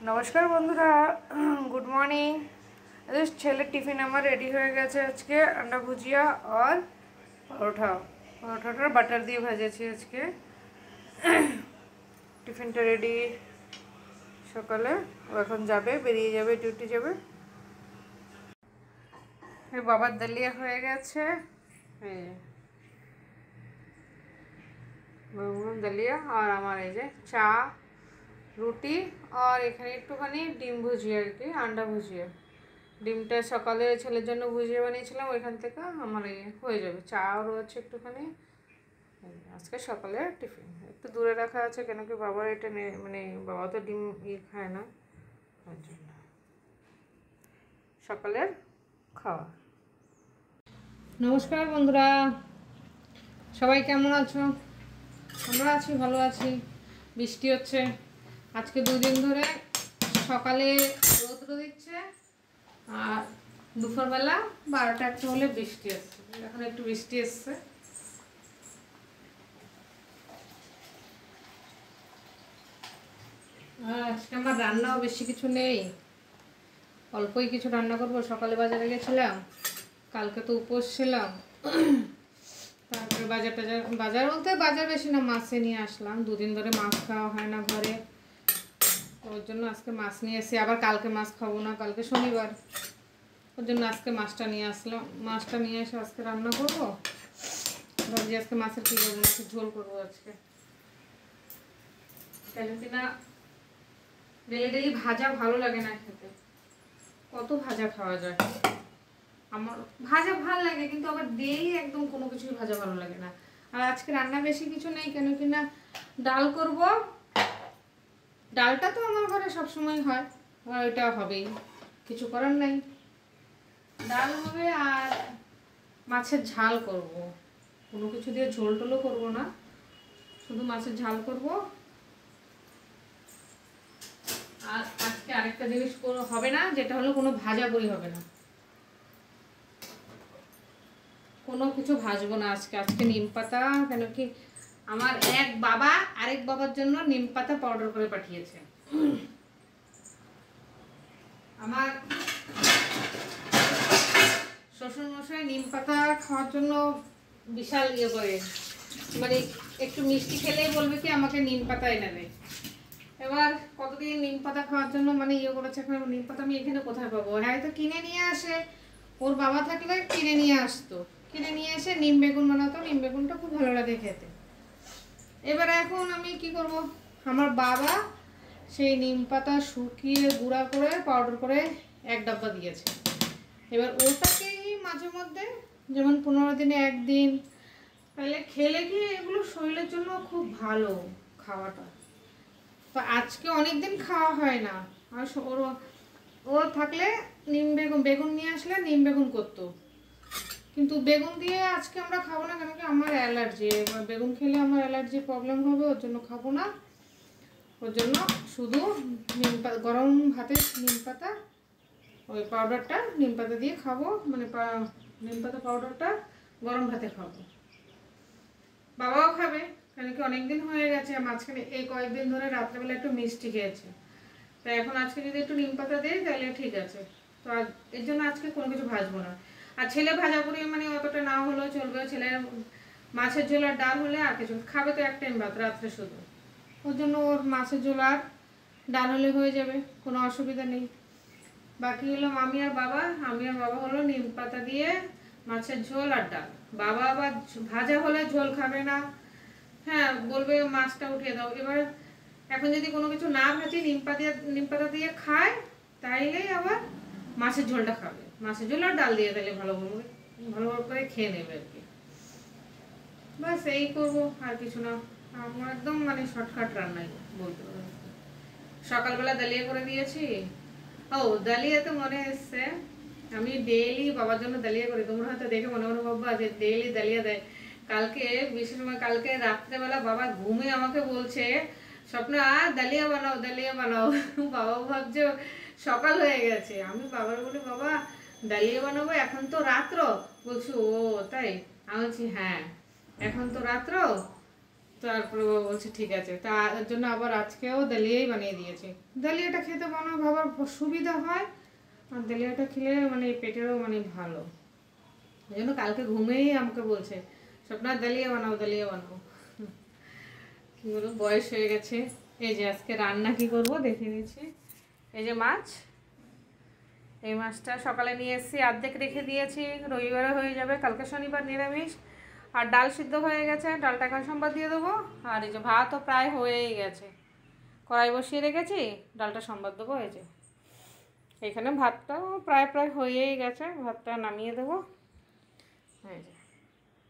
नमस्कार बंधुरा good morning. छेले टिफिन हमार रेडी हो गए आज के अंडा भुजिया और परोठा बाटार दिए भाजे आज के टिफिन रेडी सकाले एखन जाबे बेरिये जाबे डिউটি जाबे। बाबार दालिया हो गए दालिया और हमारे चा रुटी और एखाने एकटूखानी डिम भुजिया कि अंडा भुजिया डिमटा सकाले छेलेर जन्य भुजिया बानिয়েছিলাম ওইখান থেকে আমার হয়ে যাবে। চাও রয়েছে একটুখানি আজকে সকালে টিফিন একটু দূরে রাখা আছে কেন কি বাবার এটা মানে বাবা তো ডিম খায় না তার জন্য সকালের খাওয়া। নমস্কার বন্ধুরা, সবাই কেমন আছো? আমরা আছি, ভালো আছি। বৃষ্টি হচ্ছে আজকে 2 দিন ধরে, সকালে রোদ্র দিচ্ছে আর দুপুরবেলা 12টা-1টা হলে বৃষ্টি আসছে। এখন একটু বৃষ্টি এসছে। আজকে আমার রান্নাও বেশি কিছু নেই, অল্পই কিছু রান্না করব। সকালে বাজারে গেছিলাম, কালকে তো উপোস ছিলাম, তারপরে বাজার বলতে বাজার বেশি না, মাছে নিয়ে আসলাম। 2 দিন ধরে মাছ খাওয়া হয় না ঘরে, ওর জন্য আজকে মাছ নিয়ে এসে আবার কালকে মাছ খাবো না, কালকে শনিবার, ওর জন্য আজকে মাছটা নিয়ে আসলাম। মাছটা নিয়ে এসে আজকে রান্না করবো। ভাবছি আজকে মাছের কী করবো, মাছের ঝোল করবো আজকে। কেন কি না ডেলি ভাজা ভালো লাগে না খেতে, কত ভাজা খাওয়া যায়। আমার ভাজা ভালো লাগে কিন্তু আবার ডেইলি একদম কোনো কিছুই ভাজা ভালো লাগে না। আর আজকে রান্না বেশি কিছু নেই, কেন কি না ডাল করব। ডালটা তো আমার ঘরে সবসময় হয়, আর ওইটা হবেই, কিছু করার নাই। ডাল হবে আর মাছের ঝাল করব। কোনো কিছু দিয়ে ঝোল টোলও করবো না, শুধু মাছের ঝাল করব। আর আজকে আরেকটা জিনিস হবে না, যেটা হলো কোনো ভাজা বড়ি হবে না, কোনো কিছু ভাজবো না আজকে। আজকে নিম পাতা, কেন কি আমার এক বাবা আরেক বাবার জন্য নিম পাতা পাউডার করে পাঠিয়েছে। আমার শ্বশুরমশাই নিম পাতা খাওয়ার জন্য বিশাল করে, মানে একটু মিষ্টি খেলেই বলবে কি আমাকে নিম পাতা এনে দেয়। এবার কতদিন নিম পাতা খাওয়ার জন্য মানে করেছে। এখন নিম পাতা আমি এখানে কোথায় পাবো? হ্যাঁ, তো কিনে নিয়ে আসে, ওর বাবা থাকলে কিনে নিয়ে আসতো, কিনে নিয়ে এসে নিম বেগুন বানাতো। নিম বেগুনটা খুব ভালো লাগে খেতে। এবার এখন আমি কি করব, আমার বাবা সেই নিম পাতা শুকিয়ে গুঁড়া করে পাউডার করে 1 ডাব্বা দিয়েছে। এবার ওটাকেই মাঝে মধ্যে, যেমন 15 দিনে 1 দিন তাহলে খেলে কি এগুলো শরীরের জন্য খুব ভালো খাওয়াটা। তো আজকে অনেক দিন খাওয়া হয় না, আর ও থাকলে বেগুন নিয়ে আসলে নিম বেগুন করতো, কিন্তু বেগুন দিয়ে আজকে আমরা খাবো না, কেন কি আমার অ্যালার্জি। বেগুন খেলে আমার অ্যালার্জি প্রবলেম হবে, ওর জন্য খাবো না। ওর জন্য শুধু গরম ভাতে নিম পাতা ওই পাউডারটা নিম পাতা দিয়ে খাবো, মানে নিম পাতা পাউডারটা গরম ভাতে খাবো। বাবাও খাবে, কেন কি অনেকদিন হয়ে গেছে, মাঝখানে এই কয়েকদিন ধরে রাত্রেবেলা একটু মিষ্টি খেয়েছে। তাই এখন আজকে যদি একটু নিম পাতা দেয় তাহলে ঠিক আছে। তো এর জন্য আজকে কোনো কিছু ভাজবো না। আর ছেলে ভাজা পুরি মানে অতটা না হলেও চলবে। ছেলের মাছের ঝোল আর ডাল হলে আর কিছু খাবে, তো 1 টাইম ভাত রাত্রে শুধু, ওর জন্য ওর মাছের ঝোল আর ডাল হলে হয়ে যাবে, কোনো অসুবিধা নেই। বাকি হলো আমি আর বাবা হলো নিম পাতা দিয়ে মাছের ঝোল আর ডাল। বাবা আবার ভাজা হলে ঝোল খাবে না, হ্যাঁ বলবে মাছটা উঠিয়ে দাও। এবার এখন যদি কোনো কিছু না ভাজি নিম পাতা দিয়ে খায় তাইলেই আবার মাছের ঝোলটা খাবে। মাছের ঝোল আর ডাল দিয়ে তাহলে ভালো করে খেয়ে নেবে আর কি। বাস এই করবো, আর কিছু না। আমার একদম মানে শর্টকাট রান্নাই বলতে পারো। সকালবেলা দালিয়া করে দিয়েছি। ও দালিয়া তো মনে এসছে, আমি ডেইলি বাবার জন্য দালিয়া করি। তোমরা হয়তো দেখে মনে মনে ভাববা যে ডেইলি দালিয়া দেয়। কালকে বিশেষ সময় কালকে রাত্রেবেলা বাবা ঘুমে আমাকে বলছে, স্বপ্না দালিয়া বানাও দালিয়া বানাও। বাবা ভাবছে সকাল হয়ে গেছে। আমি বাবার বলি বাবা দালিয়া বানাবো, এখন তো রাত্র। বলছি ও তাই? আমি বলছি হ্যাঁ এখন তো রাত্র, তারপরে ও বলছে ঠিক আছে, তার জন্য আবার আজকেও দালিয়াই বানিয়ে দিয়েছি। দালিয়াটা খেতে মনে ভাবার সুবিধা হয়, আর দালিয়াটা খেলে মানে পেটেরও মানে ভালো। ওই জন্য কালকে ঘুমেই আমাকে বলছে স্বপ্না দালিয়া বানাও, দালিয়া বানাও। কি বলবো, বয়স হয়ে গেছে। এই যে আজকে রান্না কি করব দেখে নিচ্ছি। এই যে মাছ, এই মাছটা সকালে নিয়ে এসেছি, অর্ধেক রেখে দিয়েছি, রবিবারে হয়ে যাবে, কালকে শনিবার নিরামিষ। আর ডাল সিদ্ধ হয়ে গেছে, ডালটা এখন সম্বাদ দিয়ে দেবো। আর এই যে ভাতও প্রায় হয়েই গেছে, কড়াই বসিয়ে রেখেছি, ডালটা সম্বাদ দেবো। এই যে এখানে ভাতটাও প্রায় প্রায় হয়েই গেছে, ভাতটা নামিয়ে দেবো। এই যে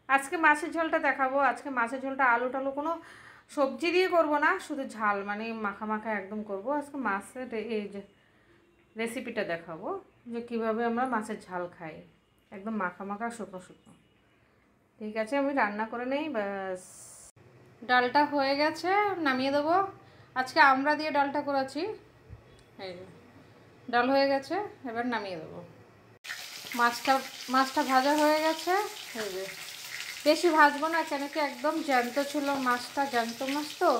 আজকে মাছের ঝোলটা দেখাবো। আজকে মাছের ঝোলটা আলু টালু কোনো সবজি দিয়ে করব না, শুধু ঝাল মানে মাখা মাখা একদম করব। আজকে মাছের এই যে রেসিপিটা দেখাবো, যে কীভাবে আমরা মাছের ঝাল খাই, একদম মাখা মাখা শুকনো শুকনো। ঠিক আছে, আমি রান্না করে নেই ব্যাস। ডালটা হয়ে গেছে, নামিয়ে দেবো। আজকে আমরা দিয়ে ডালটা করেছি। এই যে ডাল হয়ে গেছে, এবার নামিয়ে দেবো। মাছটা ভাজা হয়ে গেছে। এই যে বেশি ভাজবো না, কেন কি একদম জ্যান্ত ছিল মাছটা, জ্যান্ত মাছ তো।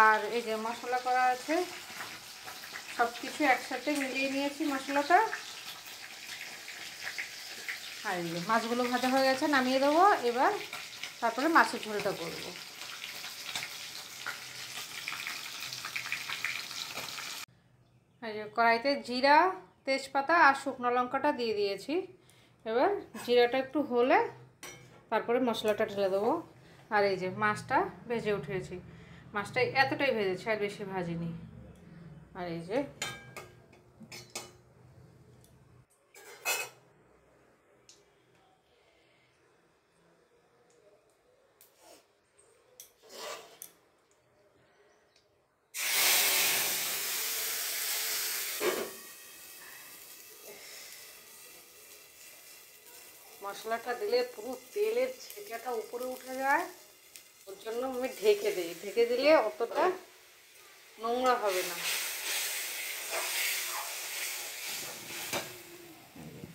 আর এই যে মশলা করা আছে, সব কিছু একসাথে মিলিয়ে নিয়েছি মশলাটা। আর এই যে মাছগুলো ভাজা হয়ে গেছে, নামিয়ে দেবো এবার। তারপরে মাছের ঝোলটা করবো। এই যে কড়াইতে জিরা, তেজপাতা আর শুকনো লঙ্কাটা দিয়ে দিয়েছি। এবার জিরাটা একটু হলে তারপরে মশলাটা ঢেলে দেবো। আর এই যে মাছটা ভেজে উঠিয়েছি, মাছটা এতটাই ভেজেছি, আর বেশি ভাজিনি। আর এই যে মশলাটা দিলে পুরো তেলের ছেঁকাটা উপরে উঠে যায়, ওর জন্য আমি ঢেকে দিই। ঢেকে দিলে অতটা নোংরা হবে না।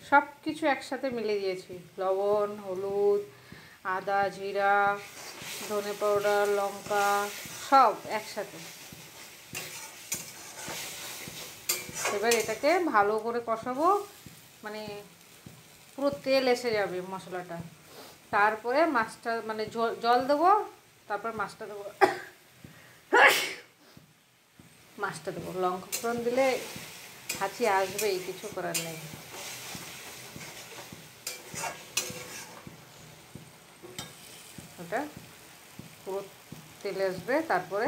সব কিছু একসাথে মিলে দিয়েছি, লবণ, হলুদ, আদা, জিরা, ধনে পাউডার, লঙ্কা, সব একসাথে। এবার এটাকে ভালো করে কষাবো, মানে পুরো তেল এসে যাবে মশলাটা। তারপরে মাছটা মানে জল দেবো, তারপর মাছটা দেবো। মাছটা দেবো, লঙ্কা ফোড়ন দিলে হাঁচি আসবেই, কিছু করার নেই। ওটা পুরো তেলে আসবে, তারপরে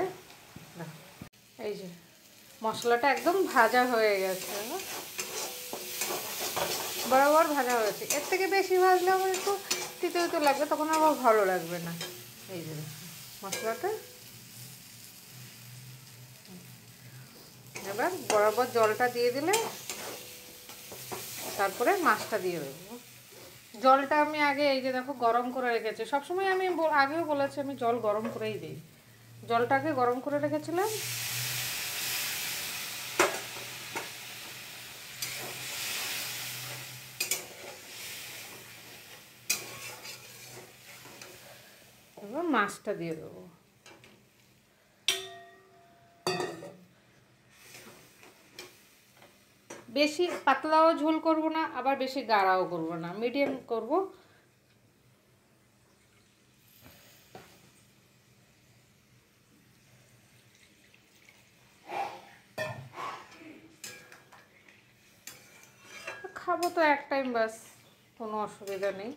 এই যে মশলাটা একদম ভাজা হয়ে গেছে, বরাবর ভাজা হয়েছে। এর থেকে বেশি ভাজলে আমার একটু তিতো তিতো লাগবে, তখন আবার ভালো লাগবে না। এই যে মশলাটা এবার বরাবর জলটা দিয়ে দিলে তারপরে মাছটা দিয়ে দেবো। জলটা আমি আগে এই যে দেখো গরম করে রেখেছি, সবসময় আমি আগেও বলেছি আমি জল গরম করেই দিই। জলটাকে গরম করে রেখেছিলাম। এবার মাছটা দিয়ে দেবো। বেশি পাতলাও ঝোল করব না, আবার বেশি গাঢ়াও করব না, মিডিয়াম করব। খাবো তো এক টাইম বাস, কোনো অসুবিধা নেই।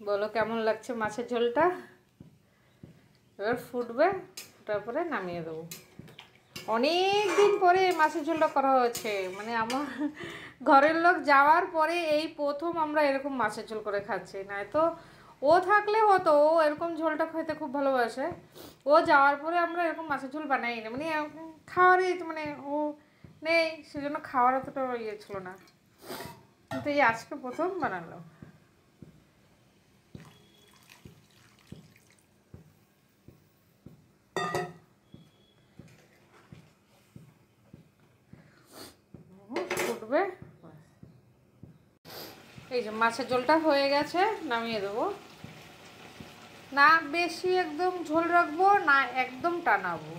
বলো কেমন লাগছে মাছের ঝোলটা? এবার ফুটবে, তারপরে নামিয়ে দেবো। অনেক দিন পরে এই মাছের ঝোলটা করা হয়েছে, মানে আমার ঘরের লোক যাওয়ার পরে এই প্রথম আমরা এরকম মাছের ঝোল করে খাচ্ছি। নয়তো ও থাকলে হতো, ও এরকম ঝোলটা খেতে খুব ভালোবাসে। ও যাওয়ার পরে আমরা এরকম মাছের ঝোল বানাই না, মানে খাওয়ারই মানে ও নেই, সেজন্য খাওয়ার অতটা ইয়ে ছিল না। কিন্তু এই আজকে প্রথম বানালো। ফুটবে, এই যে মাছের ঝোলটা হয়ে গেছে, নামিয়ে দেবো। না বেশি একদম ঝোল রাখবো, না একদম টানাবো,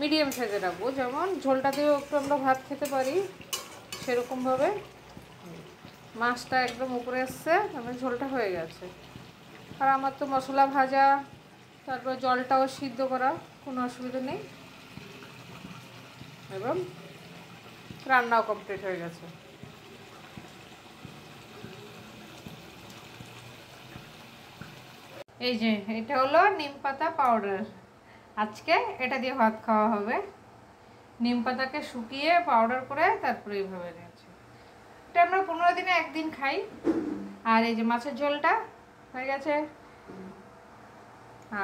মিডিয়াম সাইজে রাখবো, যেমন ঝোলটা দিয়েও একটু আমরা ভাত খেতে পারি সেরকমভাবে। মাছটা একদম উপরে এসছে, আমার ঝোলটা হয়ে গেছে। আর আমার তো মশলা ভাজা, তারপর জলটাও সিদ্ধ করা, কোনো অসুবিধা নেই, এবং রান্নাও কমপ্লিট হয়ে গেছে। এই যে এটা হলো নিম পাতা পাউডার, আজকে এটা দিয়ে ভাত খাওয়া হবে। নিম পাতাকে শুকিয়ে পাউডার করে তারপরে এইভাবে নিয়েছি। এটা আমরা 15 দিনে একদিন খাই। আর এই যে মাছের ঝোলটা হয়ে গেছে,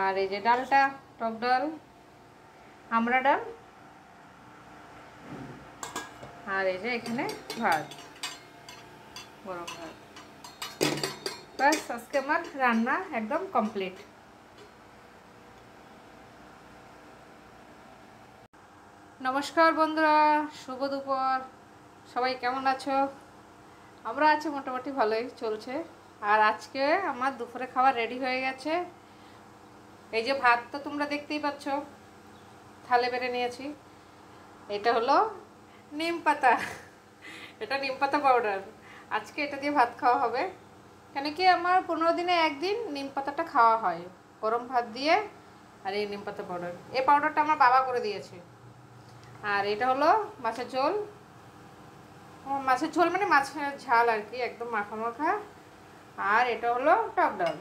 আর এই যে ডালটা, টক ডাল, আমড়া ডাল, আর এই যে এখানে ভাত, গরম ভাত। ব্যাস, আজকে আমার রান্না একদম কমপ্লিট। নমস্কার বন্ধুরা, শুভ দুপুর। সবাই কেমন আছো? আমরা আছি মোটামুটি ভালোই চলছে। আর আজকে আমার দুপুরে খাবার রেডি হয়ে গেছে। এই যে ভাত তো তোমরা দেখতেই পাচ্ছ, থালে বেড়ে নিয়েছি। এটা হলো নিম পাতা, এটা নিম পাতা পাউডার। আজকে এটা দিয়ে ভাত খাওয়া হবে, কেন কি আমার 15 দিনে একদিন নিম পাতাটা খাওয়া হয় গরম ভাত দিয়ে। আর এই নিম পাতা পাউডার, এই পাউডারটা আমার বাবা করে দিয়েছে। আর এটা হলো মাছের ঝোল, মাছের ঝোল মানে মাছের ঝাল আর কি, একদম মাখা মাখা। আর এটা হলো টক ডাল,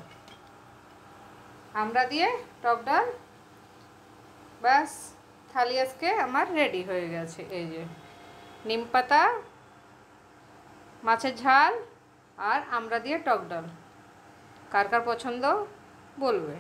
আমরা দিয়ে টক ডাল। ব্যাস, থালি আজকে আমার রেডি হয়ে গেছে। এই যে নিম পাতা, মাছের ঝাল, আর আমরা দিয়ে টক ডাল। কার কার পছন্দ বলবে।